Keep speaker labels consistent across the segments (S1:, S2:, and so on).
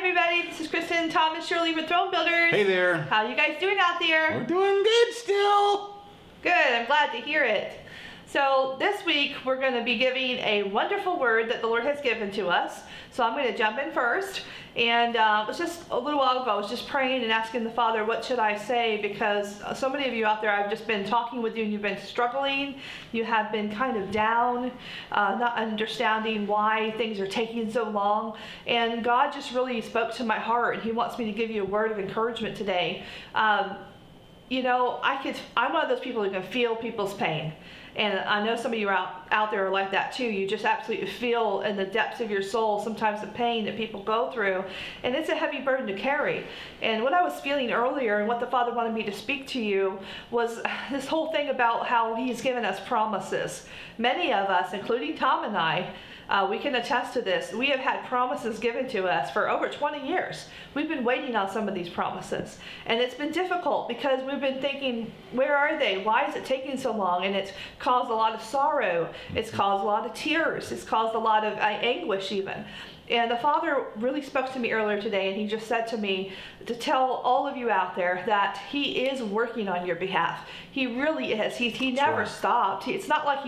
S1: everybody. This is Kristen, Tom, and Shirley with Throne Builders.
S2: Hey there.
S1: How you guys doing out there?
S2: We're doing good still.
S1: Good. I'm glad to hear it. So this week we're going to be giving a wonderful word that the Lord has given to us. So I'm going to jump in first. And it was just a little while ago, I was just praying and asking the Father, what should I say? Because so many of you out there, I've just been talking with you and you've been struggling. You have been kind of down, not understanding why things are taking so long. And God just really spoke to my heart, and He wants me to give you a word of encouragement today. You know, I'm one of those people who can feel people's pain. And I know some of you out there are like that too. You just absolutely feel in the depths of your soul sometimes the pain that people go through. And it's a heavy burden to carry. And what I was feeling earlier and what the Father wanted me to speak to you was this whole thing about how He's given us promises. Many of us, including Tom and I, we can attest to this. We have had promises given to us for over 20 years. We've been waiting on some of these promises. And it's been difficult because we've been thinking, where are they? Why is it taking so long? And it's caused a lot of sorrow. It's caused a lot of tears. It's caused a lot of anguish even. And the Father really spoke to me earlier today, and He just said to me to tell all of you out there that He is working on your behalf. He really is. He never stopped. It's not like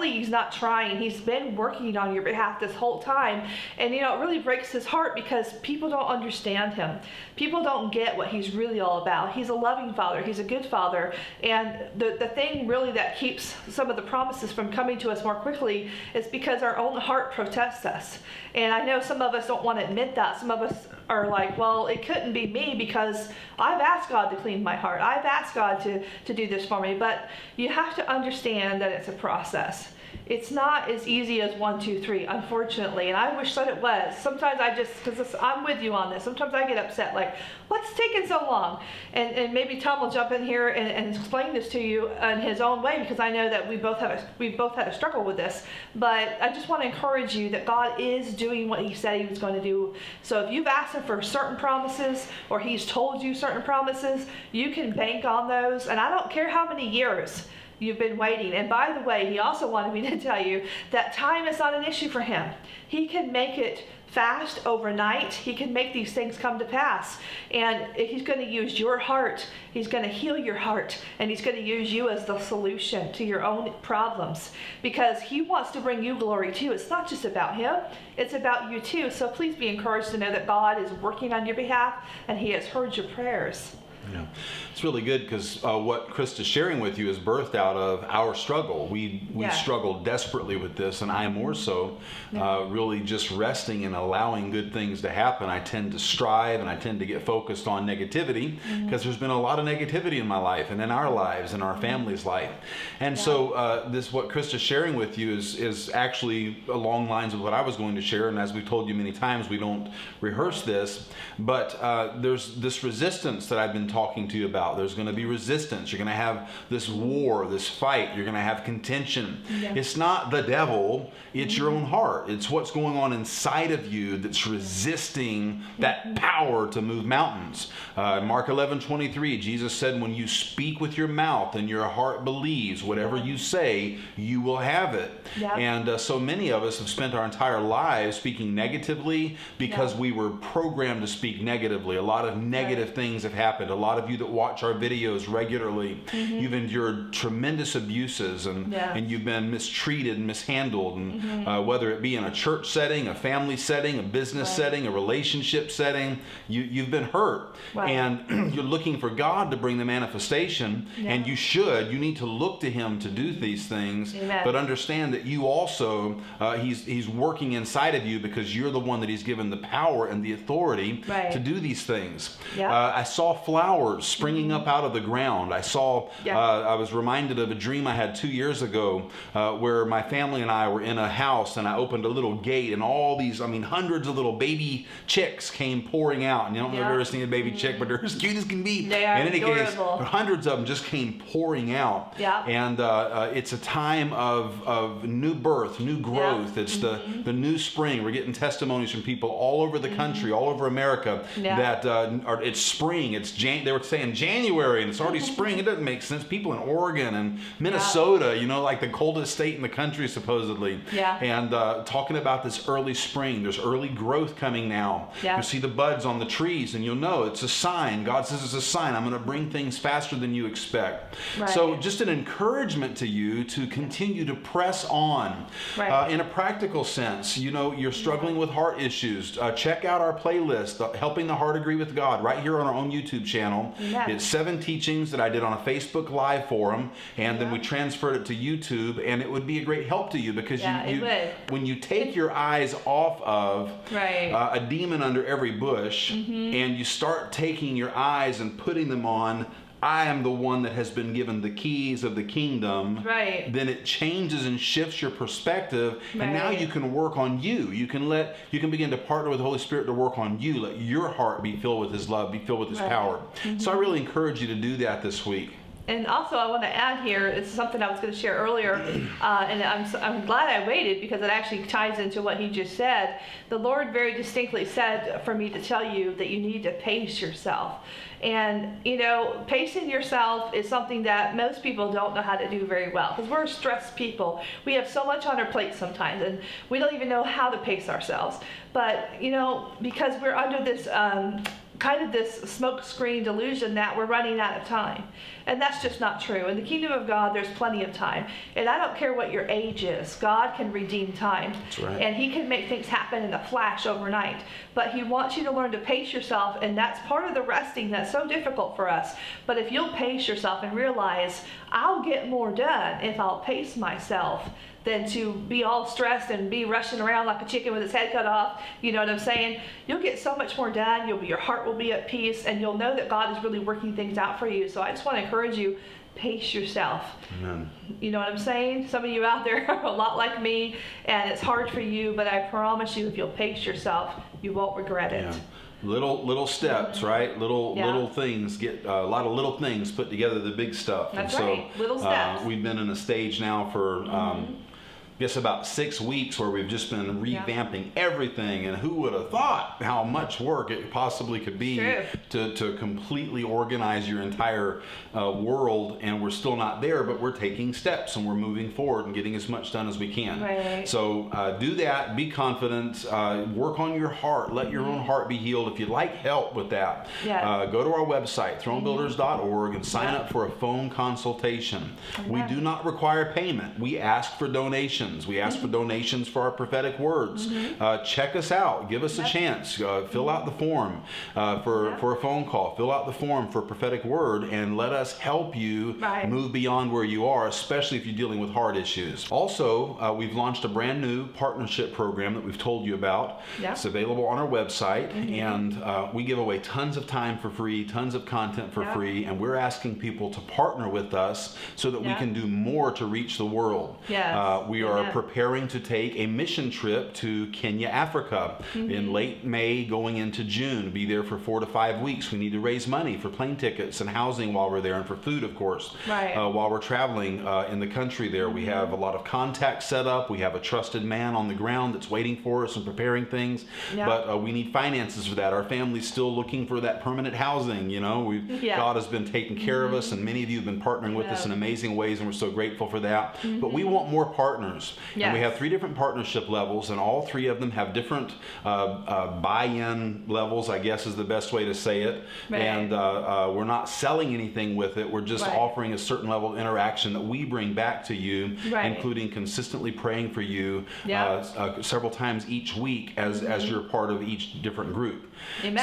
S1: He's not trying. He's been working on your behalf this whole time. And you know, it really breaks His heart because people don't understand Him. People don't get what He's really all about. He's a loving Father. He's a good Father. And the thing really that keeps some of the promises from coming to us more quickly is because our own heart protests us. And I know some of us don't want to admit that. Some of us are like, well, it couldn't be me because I've asked God to clean my heart. I've asked God to do this for me. But you have to understand that it's a process. It's not as easy as 1, 2, 3, unfortunately. And I wish that it was. Sometimes because I'm with you on this, sometimes I get upset, like, what's taking so long? And maybe Tom will jump in here and explain this to you in his own way, because I know that we both had a struggle with this. But I just want to encourage you that God is doing what He said He was going to do. So if you've asked Him for certain promises, or He's told you certain promises, you can bank on those. And I don't care how many years you've been waiting. And by the way, He also wanted me to tell you that time is not an issue for Him. He can make it fast overnight. He can make these things come to pass. And He's going to use your heart. He's going to heal your heart. And He's going to use you as the solution to your own problems. Because He wants to bring you glory too. It's not just about Him. It's about you too. So please be encouraged to know that God is working on your behalf and He has heard your prayers.
S2: Yeah, it's really good because what Krista's sharing with you is birthed out of our struggle. We struggle desperately with this, and I more so, really just resting and allowing good things to happen. I tend to strive and I tend to get focused on negativity because there's been a lot of negativity in my life and in our lives and our family's life. And so this, what Krista's sharing with you is actually along lines of what I was going to share. And as we've told you many times, we don't rehearse this, but there's this resistance that I've been talking to you about. There's going to be resistance. You're going to have this war, this fight. You're going to have contention. Yeah. It's not the devil. It's your own heart. It's what's going on inside of you that's resisting that power to move mountains. Mark 11:23, Jesus said, when you speak with your mouth and your heart believes, whatever you say, you will have it. Yeah. And so many of us have spent our entire lives speaking negatively because we were programmed to speak negatively. A lot of negative things have happened. A lot of you that watch our videos regularly, you've endured tremendous abuses and you've been mistreated and mishandled, and whether it be in a church setting, a family setting, a business setting, a relationship setting, you've been hurt. And you're looking for God to bring the manifestation, and you need to look to Him to do these things. But understand that you also, He's working inside of you because you're the one that He's given the power and the authority to do these things. I saw flowers springing up out of the ground. I saw, I was reminded of a dream I had 2 years ago where my family and I were in a house, and I opened a little gate, and all these, hundreds of little baby chicks came pouring out. And you don't know if you've ever seen a baby chick, but they're as cute as can be.
S1: They are
S2: in any
S1: adorable.
S2: case, hundreds of them just came pouring out. And it's a time of new birth, new growth. It's the new spring. We're getting testimonies from people all over the country, all over America, that it's spring, it's January. they were saying January and it's already spring. It doesn't make sense. People in Oregon and Minnesota, you know, like the coldest state in the country supposedly.
S1: Yeah.
S2: And talking about this early spring. There's early growth coming now.
S1: Yeah.
S2: You'll see the buds on the trees and you'll know it's a sign. God says it's a sign. I'm going to bring things faster than you expect.
S1: Right.
S2: So just an encouragement to you to continue to press on.
S1: Right.
S2: In a practical sense, you know, you're struggling with heart issues. Check out our playlist, Helping the Heart Agree with God, right here on our own YouTube channel.
S1: Yeah.
S2: It's 7 teachings that I did on a Facebook Live forum, and then we transferred it to YouTube, and it would be a great help to you because when you take your eyes off of a demon under every bush and you start taking your eyes and putting them on, I am the one that has been given the keys of the kingdom, then it changes and shifts your perspective, and now you can work on you. You can begin to partner with the Holy Spirit to work on you. Let your heart be filled with His love, be filled with His power. So I really encourage you to do that this week.
S1: And also, I want to add here, it's something I was going to share earlier, and I'm glad I waited because it actually ties into what he just said. The Lord very distinctly said for me to tell you that you need to pace yourself. And, you know, pacing yourself is something that most people don't know how to do very well because we're stressed people. We have so much on our plate sometimes, and we don't even know how to pace ourselves. But, you know, because we're under this kind of this smoke screen delusion that we're running out of time. And that's just not true. In the kingdom of God, there's plenty of time. And I don't care what your age is. God can redeem time.
S2: That's right.
S1: And He can make things happen in a flash overnight. But He wants you to learn to pace yourself, and that's part of the resting that's so difficult for us. But if you'll pace yourself and realize, I'll get more done if I'll pace myself than to be all stressed and be rushing around like a chicken with its head cut off. You know what I'm saying? You'll get so much more done. Your heart will be at peace, and you'll know that God is really working things out for you. So I just want to encourage you, pace yourself.
S2: Amen.
S1: You know what I'm saying? Some of you out there are a lot like me, and it's hard for you, but I promise you, if you'll pace yourself, you won't regret it.
S2: Yeah. Little steps, right? Little things get a lot of little things put together, the big stuff.
S1: That's
S2: and so,
S1: right. Little steps.
S2: We've been in a stage now for I guess about 6 weeks where we've just been revamping everything, and who would have thought how much work it possibly could be to completely organize your entire world, and we're still not there, but we're taking steps and we're moving forward and getting as much done as we can.
S1: Right.
S2: So do that, be confident, work on your heart, let your own heart be healed. If you'd like help with that, go to our website, thronebuilders.org, and sign up for a phone consultation. We do not require payment. We ask for donations. We ask for donations for our prophetic words. Check us out. Give us a chance. Fill out the form for a phone call. Fill out the form for a prophetic word, and let us help you move beyond where you are, especially if you're dealing with heart issues. Also, we've launched a brand new partnership program that we've told you about. It's available on our website, and we give away tons of time for free, tons of content for free, and we're asking people to partner with us so that we can do more to reach the world. We are preparing to take a mission trip to Kenya, Africa in late May going into June. Be there for 4 to 5 weeks. We need to raise money for plane tickets and housing while we're there, and for food, of course, while we're traveling in the country there. We have a lot of contacts set up. We have a trusted man on the ground that's waiting for us and preparing things, but we need finances for that. Our family's still looking for that permanent housing. You know, God has been taking care of us, and many of you have been partnering with us in amazing ways, and we're so grateful for that. But we want more partners. And we have 3 different partnership levels, and all 3 of them have different buy-in levels, I guess is the best way to say it. And we're not selling anything with it. We're just offering a certain level of interaction that we bring back to you, including consistently praying for you several times each week as you're part of each different group.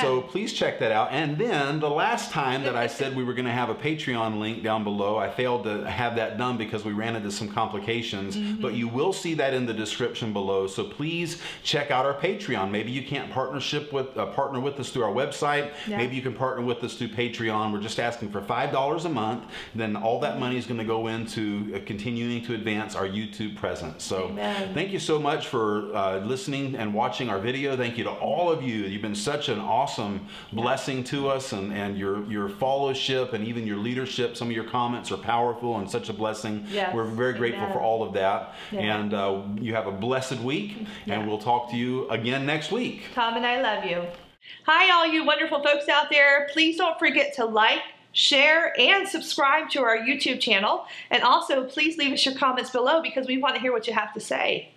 S2: So please check that out. And then the last time that I said we were going to have a Patreon link down below, I failed to have that done because we ran into some complications, but you will see that in the description below. So please check out our Patreon. Maybe you can't partner with us through our website. Maybe you can partner with us through Patreon. We're just asking for $5 a month. Then all that money is going to go into continuing to advance our YouTube presence. So thank you so much for listening and watching our video. Thank you to all of you. You've been such an awesome blessing to us, and your followership and even your leadership. Some of your comments are powerful and such a blessing. We're very grateful for all of that. And you have a blessed week, and we'll talk to you again next week.
S1: Tom and I love you. Hi, all you wonderful folks out there. Please don't forget to like, share, and subscribe to our YouTube channel. And also, please leave us your comments below because we want to hear what you have to say.